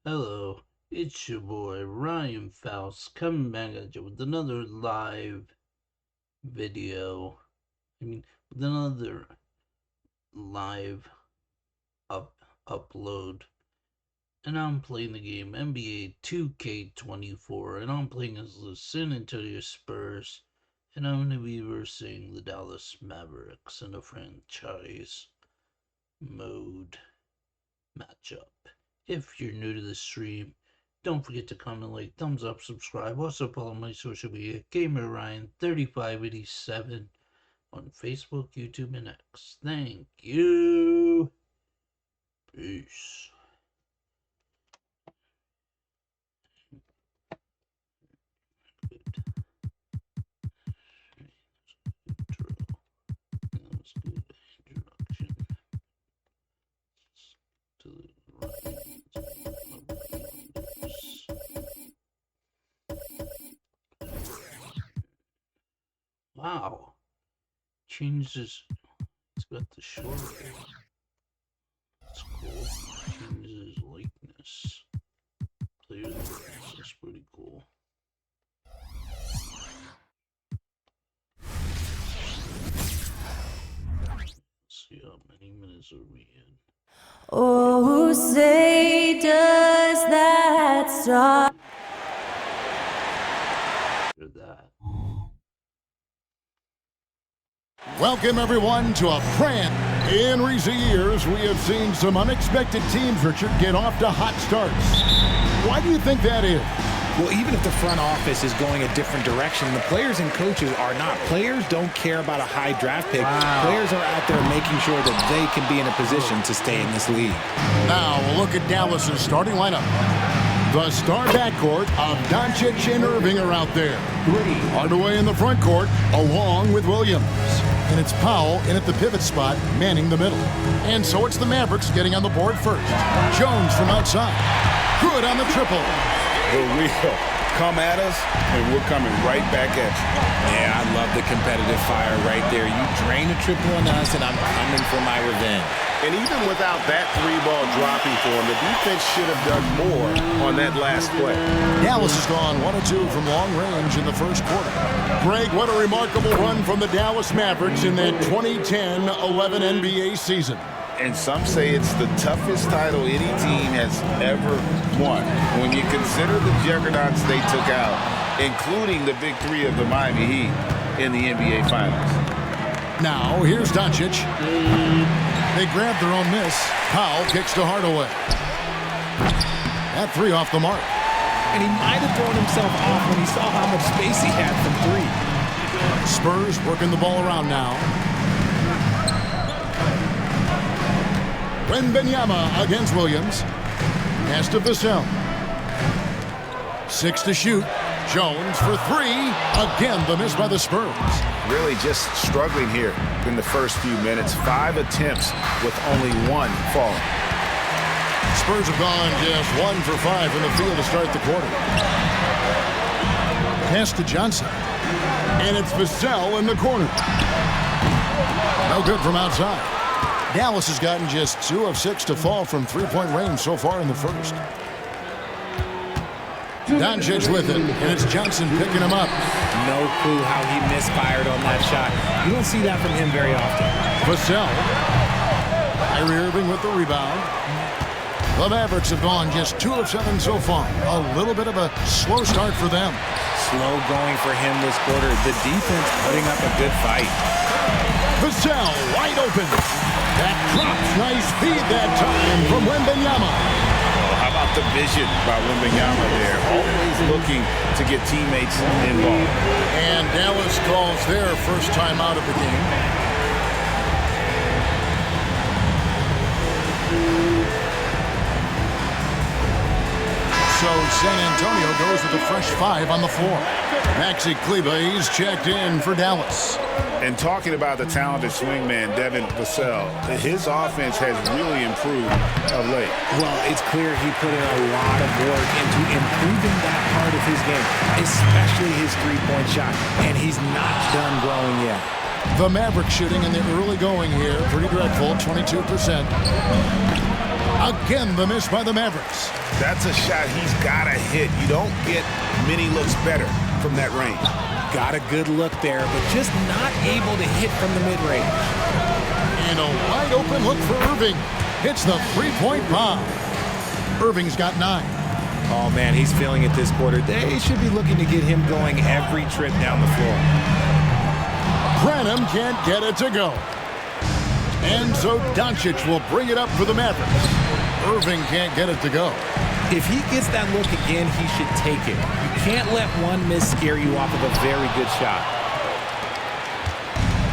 Hello, it's your boy Ryan Faust coming back at you with another live video. With another live upload. And I'm playing the game NBA 2K24, and I'm playing as the San Antonio Spurs, and I'm going to be versing the Dallas Mavericks in a franchise mode matchup. If you're new to the stream, don't forget to comment, like, thumbs up, subscribe. Also follow my social media, GamerRyan3587 on Facebook, YouTube, and X. Thank you. Peace. Wow. Changes. It's got the short. That's cool. Changes likeness. Players. That's pretty cool. Let's see how many minutes are we in. Oh, say does that start? That. Welcome, everyone, to a brand. In recent years, we have seen some unexpected teams, Richard, get off to hot starts. Why do you think that is? Well, even if the front office is going a different direction, the players and coaches are not. Players don't care about a high draft pick. Wow. Players are out there making sure that they can be in a position to stay in this league. Now, look at Dallas's starting lineup. The star backcourt of Doncic and Irving are out there. Hardaway in the front court, along with Williams. And it's Powell in at the pivot spot, manning the middle. And so it's the Mavericks getting on the board first. Jones from outside. Good on the triple. The wheel. Come at us, and we're coming right back at you. Yeah, I love the competitive fire right there. You drain a triple on us, and I'm coming for my revenge. And even without that three-ball dropping for him, the defense should have done more on that last play. Dallas has gone 1 of 2 from long range in the first quarter. Greg, what a remarkable run from the Dallas Mavericks in that 2010-11 NBA season. And some say it's the toughest title any team has ever won. When you consider the juggernauts they took out, including the big three of the Miami Heat in the NBA Finals. Now, here's Doncic. They grab their own miss. Powell kicks to Hardaway. That three off the mark. And he might have thrown himself off when he saw how much space he had from three. Spurs working the ball around now. Wembanyama against Williams. Pass to Vassell. 6 to shoot. Jones for 3. Again, the miss by the Spurs. Really just struggling here in the first few minutes. 5 attempts with only 1 falling. Spurs have gone just 1 for 5 from the field to start the quarter. Pass to Johnson. And it's Vassell in the corner. No good from outside. Dallas has gotten just 2 of 6 to fall from three-point range so far in the first. Doncic with it, and it's Johnson picking him up. No clue how he misfired on that shot. You don't see that from him very often. Vassell. Kyrie Irving with the rebound. The Mavericks have gone just 2 of 7 so far. A little bit of a slow start for them. Slow going for him this quarter. The defense putting up a good fight. Vassell wide open. That drops. Nice feed that time from Wembanyama. How about the vision by Wembanyama there? Always looking to get teammates involved. And Dallas calls their first time out of the game. So San Antonio goes with a fresh 5 on the floor. Maxi Kleber, he's checked in for Dallas. And talking about the talented swingman, Devin Vassell, his offense has really improved of late. Well, it's clear he put in a lot of work into improving that part of his game, especially his three-point shot, and he's not done growing yet. The Mavericks shooting in the early going here, pretty dreadful, 22%. Again, the miss by the Mavericks. That's a shot he's got to hit. You don't get many looks better from that range. Got a good look there, but just not able to hit from the mid-range. And a wide open look for Irving. Hits the three-point bomb. Irving's got 9. Oh, man, he's feeling it this quarter. They should be looking to get him going every trip down the floor. Branham can't get it to go. And so Doncic will bring it up for the Mavericks. Irving can't get it to go. If he gets that look again, he should take it. You can't let one miss scare you off of a very good shot.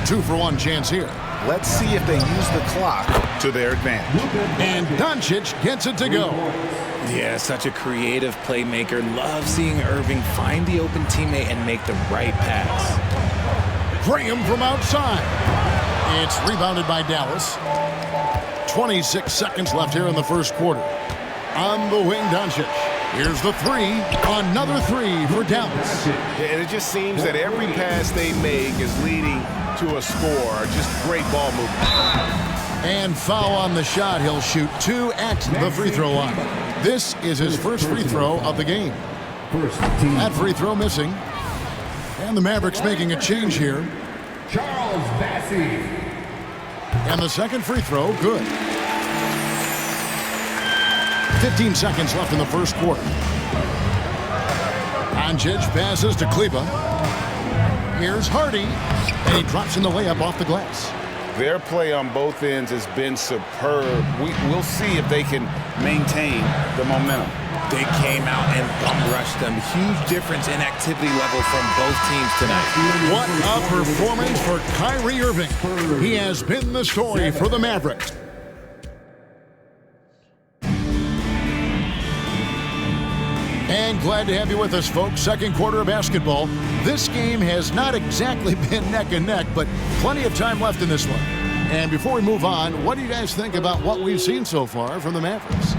2-for-1 chance here. Let's see if they use the clock to their advantage. And Doncic gets it to go. Yeah, such a creative playmaker. Love seeing Irving find the open teammate and make the right pass. Graham from outside. It's rebounded by Dallas. 26 seconds left here in the first quarter. On the wing, Doncic. Here's the 3. Another 3 for Dallas. And it just seems that every pass they make is leading to a score. Just great ball movement. And foul on the shot. He'll shoot 2 at the free throw line. This is his first free throw of the game. That free throw missing. And the Mavericks making a change here. Charles Bassey. And the second free throw, good. 15 seconds left in the first quarter. Doncic passes to Kleba. Here's Hardy. And he drops in the layup off the glass. Their play on both ends has been superb. We'll see if they can maintain the momentum. They came out and bum rushed them. Huge difference in activity level from both teams tonight. What a performance for Kyrie Irving. He has been the story for the Mavericks. And glad to have you with us, folks. Second quarter of basketball. This game has not exactly been neck and neck, but plenty of time left in this one. And before we move on, what do you guys think about what we've seen so far from the Mavericks?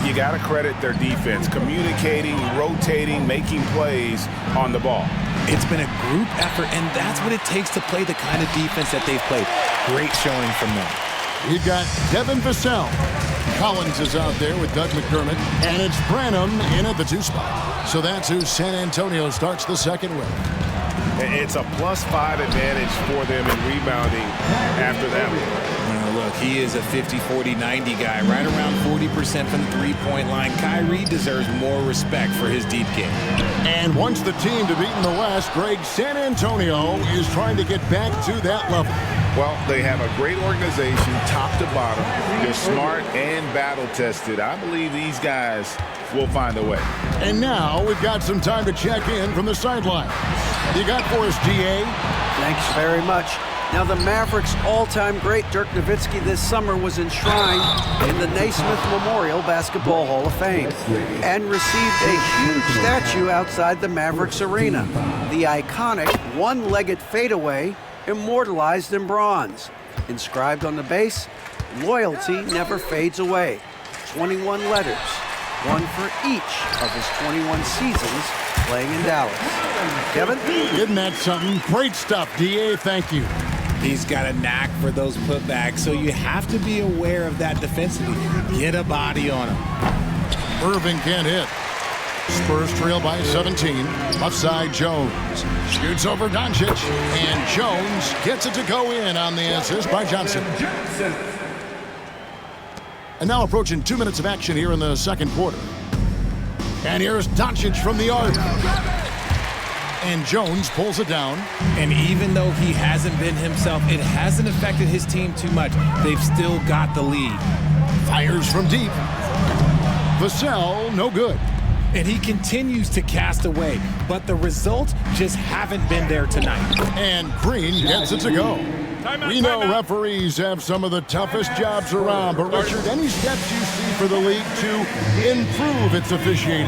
You got to credit their defense, communicating, rotating, making plays on the ball. It's been a group effort, and that's what it takes to play the kind of defense that they've played. Great showing from them. You've got Devin Vassell. Collins is out there with Doug McDermott, and it's Branham in at the 2 spot. So that's who San Antonio starts the second with. It's a +5 advantage for them in rebounding after that one. Look, he is a 50-40-90 guy, right around 40% from the three-point line. Kyrie deserves more respect for his deep game. And once the team to beat in the West, Greg, San Antonio is trying to get back to that level. Well, they have a great organization, top to bottom. They're smart and battle-tested. I believe these guys will find a way. And now we've got some time to check in from the sideline. You got for us, GA? Thanks very much. Now, the Mavericks' all-time great Dirk Nowitzki this summer was enshrined in the Naismith Memorial Basketball Hall of Fame and received a huge statue outside the Mavericks arena. The iconic one-legged fadeaway immortalized in bronze. Inscribed on the base, "Loyalty never fades away." 21 letters, one for each of his 21 seasons playing in Dallas. Kevin? Isn't that something? Great stuff, DA. Thank you. He's got a knack for those putbacks, so you have to be aware of that defensively. Get a body on him. Irving can't hit. Spurs trail by 17. Left side, Jones. Shoots over Doncic. And Jones gets it to go in on the assist by Johnson. And now approaching 2 minutes of action here in the second quarter. And here's Doncic from the arc. And Jones pulls it down. And even though he hasn't been himself, it hasn't affected his team too much. They've still got the lead. Fires from deep. Vassell, no good. And he continues to cast away, but the results just haven't been there tonight. And Green gets it to go. We know referees have some of the toughest jobs around, but Richard, any steps you see for the league to improve its officiating?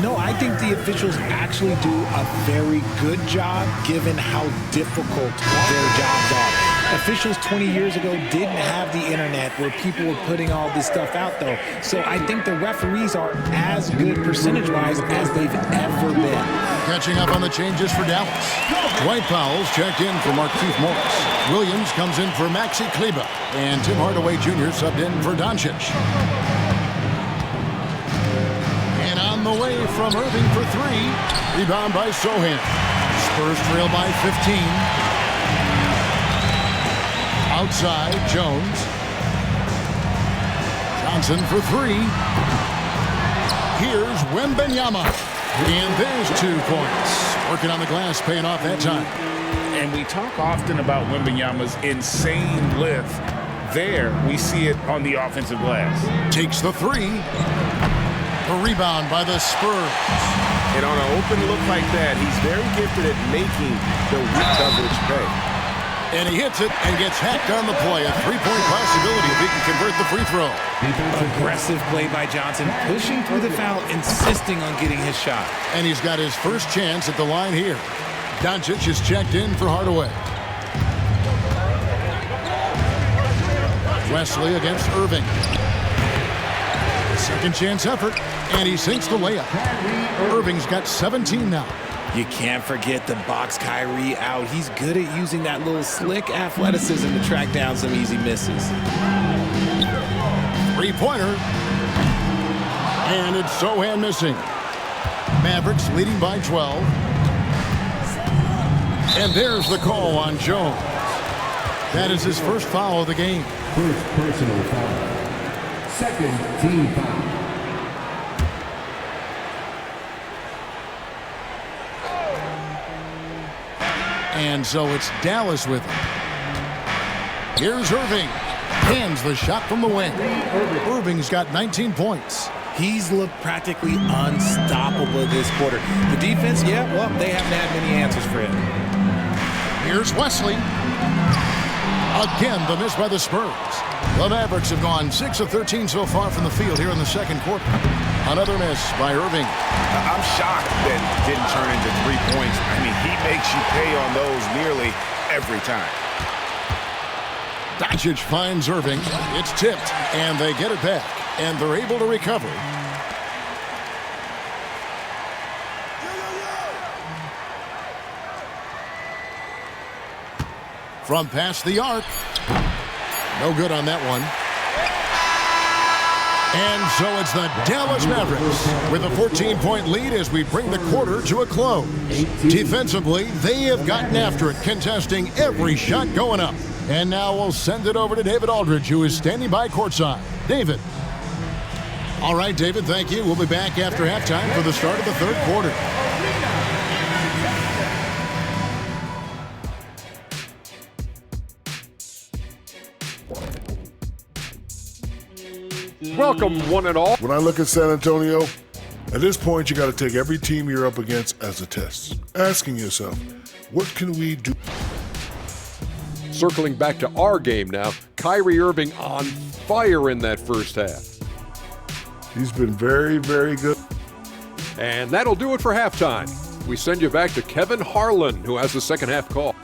No, I think the officials actually do a very good job given how difficult their jobs are. Officials 20 years ago didn't have the internet where people were putting all this stuff out, though. So I think the referees are as good percentage-wise as they've ever been. Catching up on the changes for Dallas. Dwight Powell's checked in for Markieff Morris. Williams comes in for Maxi Kleba. And Tim Hardaway Jr. subbed in for Doncic. on the way from Irving for three. Rebound by Sohan. Spurs trail by 15. Outside, Jones. Johnson for three. Here's Wembanyama. And there's 2 points. Working on the glass, paying off that time. And we talk often about Wembanyama's insane lift. There, we see it on the offensive glass. Takes the three. The rebound by the Spurs. And on an open look like that, he's very gifted at making the weak coverage pay. And he hits it and gets hacked on the play. A three-point possibility if he can convert the free throw. Aggressive play by Johnson, pushing through the foul, insisting on getting his shot. And he's got his first chance at the line here. Doncic is checked in for Hardaway. Wesley against Irving. Second chance effort, and he sinks the layup. Irving's got 17 now. You can't forget the box Kyrie out. He's good at using that little slick athleticism to track down some easy misses. Three-pointer. And it's Sohan missing. Mavericks leading by 12. And there's the call on Jones. That is his first foul of the game. First personal foul. Second team foul. And so it's Dallas with him. Here's Irving. Hands the shot from the wing. Irving's got 19 points. He's looked practically unstoppable this quarter. The defense, yeah, well, they haven't had many answers for him. Here's Wesley. Again, the miss by the Spurs. The Mavericks have gone 6 of 13 so far from the field here in the second quarter. Another miss by Irving. I'm shocked that it didn't turn into 3 points. I mean, he makes you pay on those nearly every time. Doncic finds Irving. It's tipped, and they get it back, and they're able to recover. From past the arc. No good on that one. And so it's the Dallas Mavericks with a 14-point lead as we bring the quarter to a close. Defensively, they have gotten after it, contesting every shot going up. And now we'll send it over to David Aldridge, who is standing by courtside. David. All right, David, thank you. We'll be back after halftime for the start of the third quarter. Welcome, one and all. When I look at San Antonio, at this point, you got to take every team you're up against as a test. Asking yourself, what can we do? Circling back to our game now, Kyrie Irving on fire in that first half. He's been very, very good. And that'll do it for halftime. We send you back to Kevin Harlan, who has the second half call.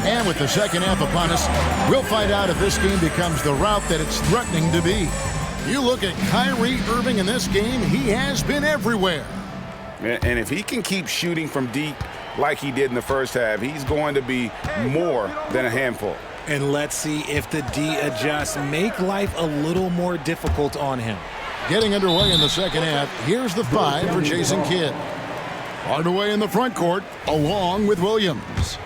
And with the second half upon us, we'll find out if this game becomes the route that it's threatening to be. You look at Kyrie Irving in this game, he has been everywhere. And if he can keep shooting from deep like he did in the first half, he's going to be more than a handful. And let's see if the D adjusts, make life a little more difficult on him. Getting underway in the second half, here's the 5 for Jason Kidd. Hardaway in the front court, along with Williams.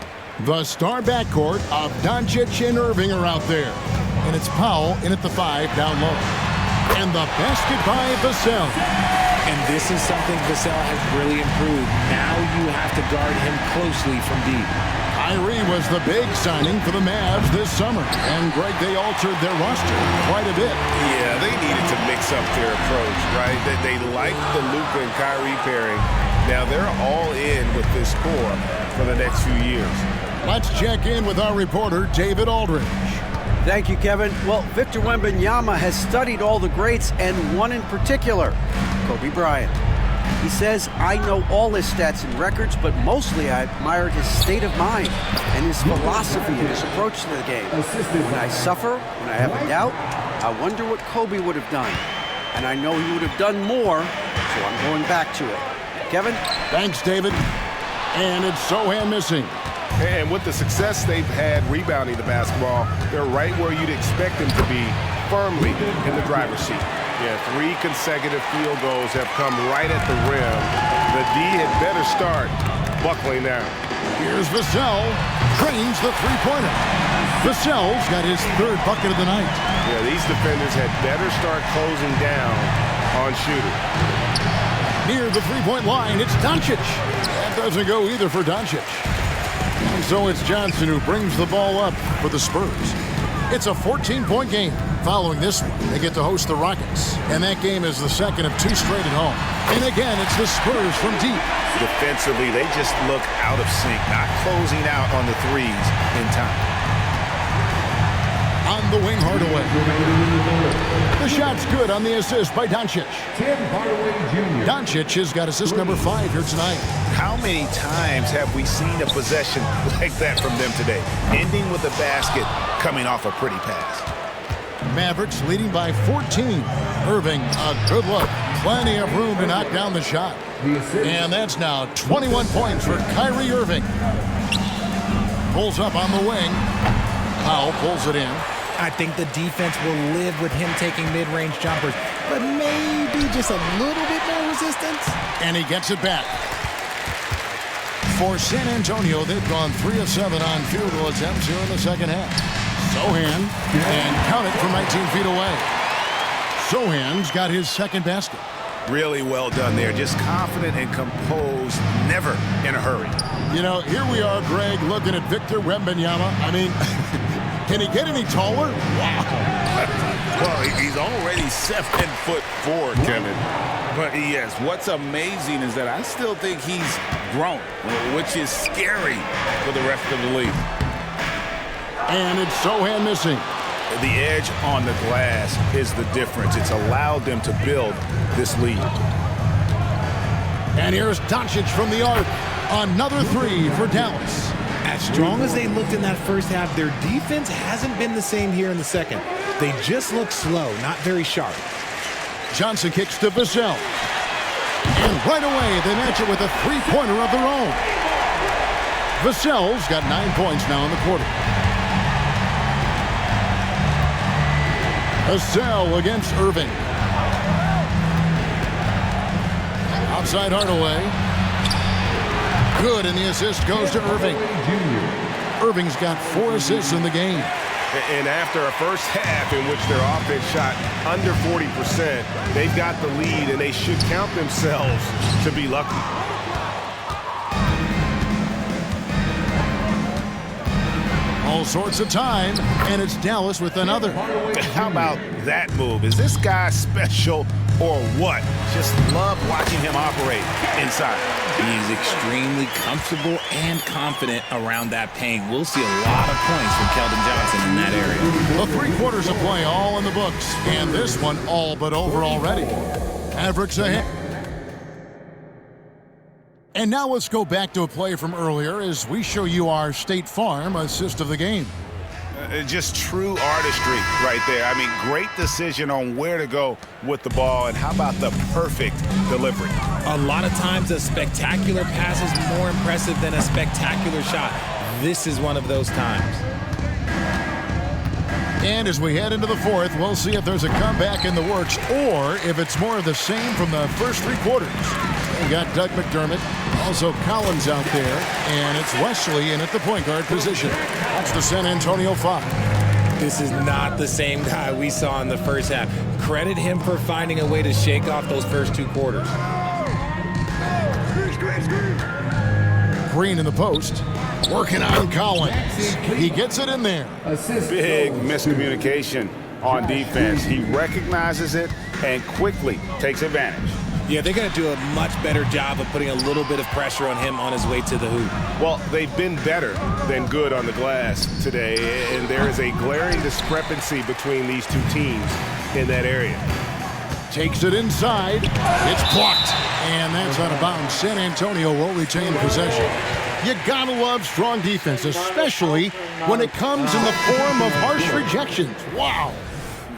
The star backcourt of Doncic and Irving are out there. And it's Powell in at the 5 down low. And the basket by Vassell. And this is something Vassell has really improved. Now you have to guard him closely from deep. Kyrie was the big signing for the Mavs this summer. And, Greg, they altered their roster quite a bit. Yeah, they needed to mix up their approach, right? They liked the Luka and Kyrie pairing. Now they're all in with this core for the next few years. Let's check in with our reporter, David Aldridge. Thank you, Kevin. Well, Victor Wembanyama has studied all the greats and one in particular, Kobe Bryant. He says, I know all his stats and records, but mostly I admired his state of mind and his philosophy and his approach to the game. When I suffer, when I have a doubt, I wonder what Kobe would have done. And I know he would have done more, so I'm going back to it. Kevin? Thanks, David. And it's Sohan missing. And with the success they've had rebounding the basketball, they're right where you'd expect them to be, firmly in the driver's seat. Yeah, 3 consecutive field goals have come right at the rim. The D had better start buckling down. Here's Vassell, drains the three-pointer. Vassell's got his 3rd bucket of the night. Yeah, these defenders had better start closing down on shooting. Near the three-point line, it's Doncic. That doesn't go either for Doncic. And so it's Johnson who brings the ball up for the Spurs. It's a 14-point game. Following this one, they get to host the Rockets. And that game is the second of 2 straight at home. And again, it's the Spurs from deep. Defensively, they just look out of sync, not closing out on the threes in time. On the wing, Hardaway. The shot's good on the assist by Doncic. Tim Hardaway Jr. Doncic has got assist number 5 here tonight. How many times have we seen a possession like that from them today? Ending with a basket, coming off a pretty pass. Mavericks leading by 14. Irving, a good look. Plenty of room to knock down the shot. And that's now 21 points for Kyrie Irving. Pulls up on the wing. Powell pulls it in. I think the defense will live with him taking mid-range jumpers, but maybe just a little bit more resistance. And he gets it back. For San Antonio, they've gone 3 of 7 on field goal attempts here in the second half. Sohan, and count it from 19 feet away. Sohan's got his 2nd basket. Really well done there. Just confident and composed, never in a hurry. You know, here we are, Greg, looking at Victor Wembanyama. I mean, can he get any taller? Wow. Well, he's already 7'4", Kevin. But yes, what's amazing is that I still think he's grown, which is scary for the rest of the league. And it's Sohan missing. The edge on the glass is the difference. It's allowed them to build this lead. And here's Doncic from the arc. Another 3 for Dallas. As strong as they looked in that first half, their defense hasn't been the same here in the second. They just look slow, not very sharp. Johnson kicks to Vassell. And right away, they match it with a 3-pointer of their own. Vassell's got 9 points now in the quarter. Vassell against Irving. Outside Hardaway. Good, and the assist goes to Irving. Irving's got 4 assists in the game. And after a first half in which their offense shot under 40%, they've got the lead, and they should count themselves to be lucky. All sorts of time, and it's Dallas with another. How about that move? Is this guy special or what? Just love watching him operate inside. He's extremely comfortable and confident around that paint. We'll see a lot of points from Keldon Johnson in that area. The 3 quarters of play all in the books, and this one all but over already. Mavericks ahead. And now let's go back to a play from earlier as we show you our State Farm assist of the game. Just true artistry right there. I mean, great decision on where to go with the ball, and how about the perfect delivery? A lot of times a spectacular pass is more impressive than a spectacular shot. This is one of those times. And as we head into the 4th, we'll see if there's a comeback in the works or if it's more of the same from the first 3 quarters. We got Doug McDermott, also Collins out there, and it's Wesley in at the point guard position. That's the San Antonio 5. This is not the same guy we saw in the first half. Credit him for finding a way to shake off those first 2 quarters. Green in the post, working on Collins. He gets it in there. Big miscommunication on defense. He recognizes it and quickly takes advantage. Yeah, they're going to do a much better job of putting a little bit of pressure on him on his way to the hoop. Well, they've been better than good on the glass today, and there is a glaring discrepancy between these 2 teams in that area. Takes it inside. It's blocked. And that's out of bounds. San Antonio will retain possession. You gotta love strong defense, especially when it comes in the form of harsh rejections. Wow.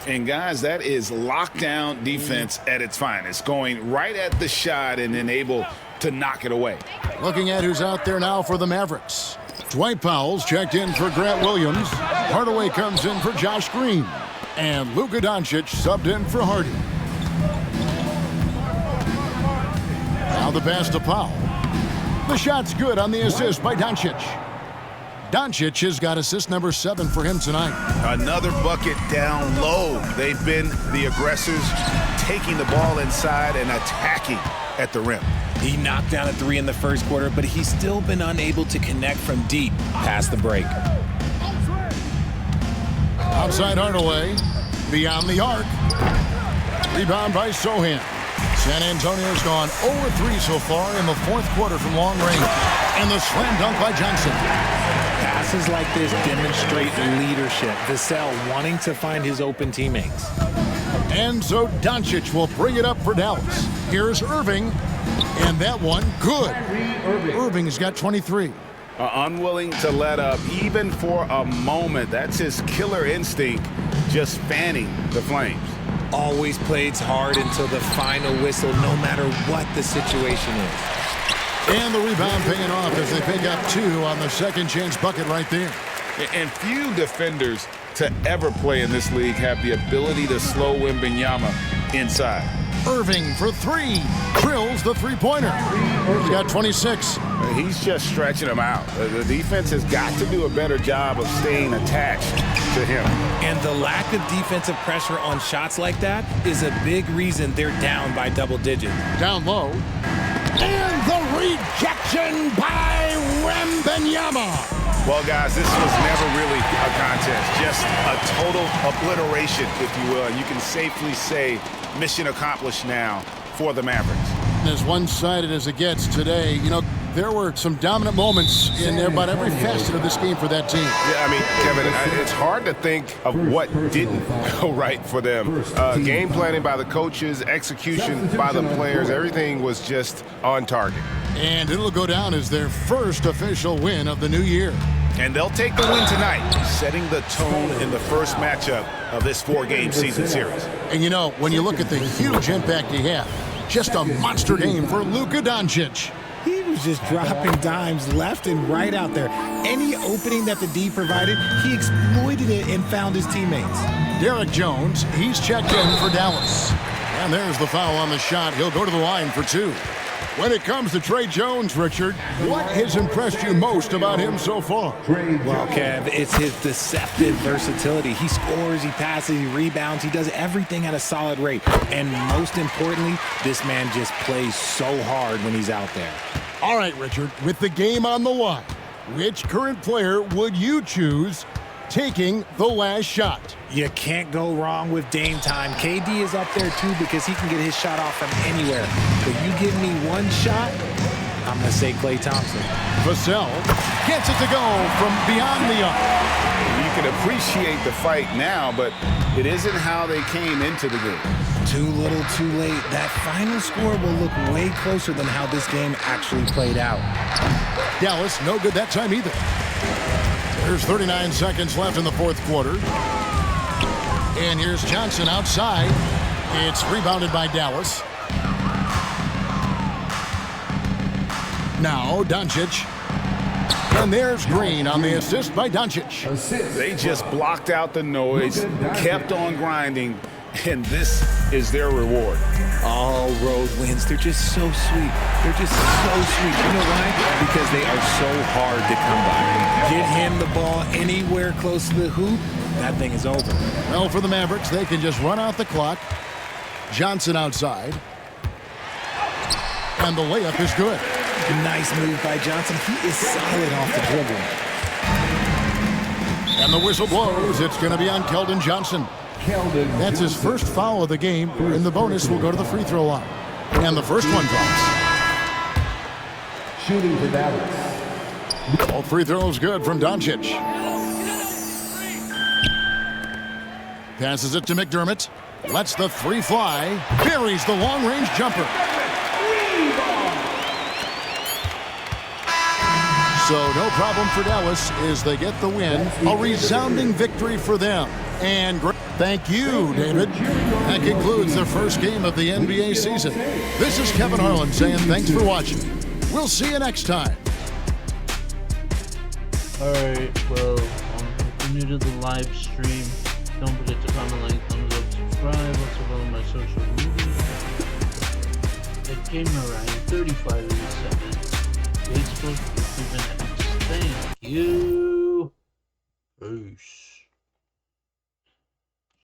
And guys, that is lockdown defense at its finest, going right at the shot and then able to knock it away. Looking at who's out there now for the Mavericks. Dwight Powell's checked in for Grant Williams. Hardaway comes in for Josh Green. And Luka Doncic subbed in for Hardy. Now the pass to Powell. The shot's good on the assist by Doncic. Doncic has got assist number 7 for him tonight. Another bucket down low. They've been the aggressors, taking the ball inside and attacking at the rim. He knocked down a 3 in the first quarter, but he's still been unable to connect from deep past the break. Outside Hardaway, beyond the arc. Rebound by Sohan. San Antonio's gone 0-3 so far in the fourth quarter from long range. And the slam dunk by Johnson. Passes like this demonstrate leadership. Vassell wanting to find his open teammates. And so Doncic will bring it up for Dallas. Here's Irving. And that one, good. Irving's got 23. Unwilling to let up even for a moment. That's his killer instinct, just fanning the flames. Always plays hard until the final whistle, no matter what the situation is. And the rebound paying off as they pick up 2 on the second chance bucket right there. And few defenders to ever play in this league have the ability to slow Wembanyama inside. Irving for 3. Drills the three-pointer. He's got 26. He's just stretching him out. The defense has got to do a better job of staying attached to him. And the lack of defensive pressure on shots like that is a big reason they're down by double digits. Down low. And the rejection by Wembanyama. Well, guys, this was never really a contest. Just a total obliteration, if you will. And you can safely say mission accomplished now for the Mavericks. As one-sided as it gets today, you know, there were some dominant moments in about every facet of this game for that team. Yeah, I mean, Kevin, it's hard to think of what didn't go right for them. Game planning by the coaches, execution by the players, everything was just on target. And it'll go down as their first official win of the new year. And they'll take the win tonight, setting the tone in the first matchup of this 4-game season series. And you know, when you look at the huge impact he had, just a monster game for Luka Doncic. He was just dropping dimes left and right out there. Any opening that the D provided, he exploited it and found his teammates. Derek Jones, he's checked in for Dallas. And there's the foul on the shot. He'll go to the line for 2. When it comes to Trey Jones, Richard, what has impressed you most about him so far? Well, Kev, it's his deceptive versatility. He scores, he passes, he rebounds, he does everything at a solid rate. And most importantly, this man just plays so hard when he's out there. All right, Richard, with the game on the line, which current player would you choose taking the last shot? You can't go wrong with Dame time. KD is up there too because he can get his shot off from anywhere. But you give me one shot, I'm going to say Klay Thompson. Vassell gets it to go from beyond the arc. You can appreciate the fight now, but it isn't how they came into the game. Too little, too late. That final score will look way closer than how this game actually played out. Dallas, no good that time either. There's 39 seconds left in the fourth quarter. And here's Johnson outside. It's rebounded by Dallas. Now Doncic. And there's Green on the assist by Doncic. They just blocked out the noise, kept on grinding, and this is their reward. All road wins. They're just so sweet. They're just so sweet. You know why? Because they are so hard to come by. Get him the ball anywhere close to the hoop, that thing is over. Well, for the Mavericks, they can just run out the clock. Johnson outside. And the layup is good. Nice move by Johnson. He is solid off the dribble. And the whistle blows. It's going to be on Keldon Johnson. That's his first foul of the game, and the bonus will go to the free throw line. And the first one drops. Shooting for Mavericks. All free throws good from Doncic. Passes it to McDermott. Lets the 3 fly. Buries the long-range jumper. So no problem for Dallas as they get the win. A resounding victory for them. And thank you, David. That concludes the first game of the NBA season. This is Kevin Harlan saying thanks for watching. We'll see you next time. Alright, well, if you're new to the live stream, don't forget to comment, like, thumbs up, subscribe, also follow my social media. At GamerRyan3587, Facebook, YouTube, and X. Thank you. Peace.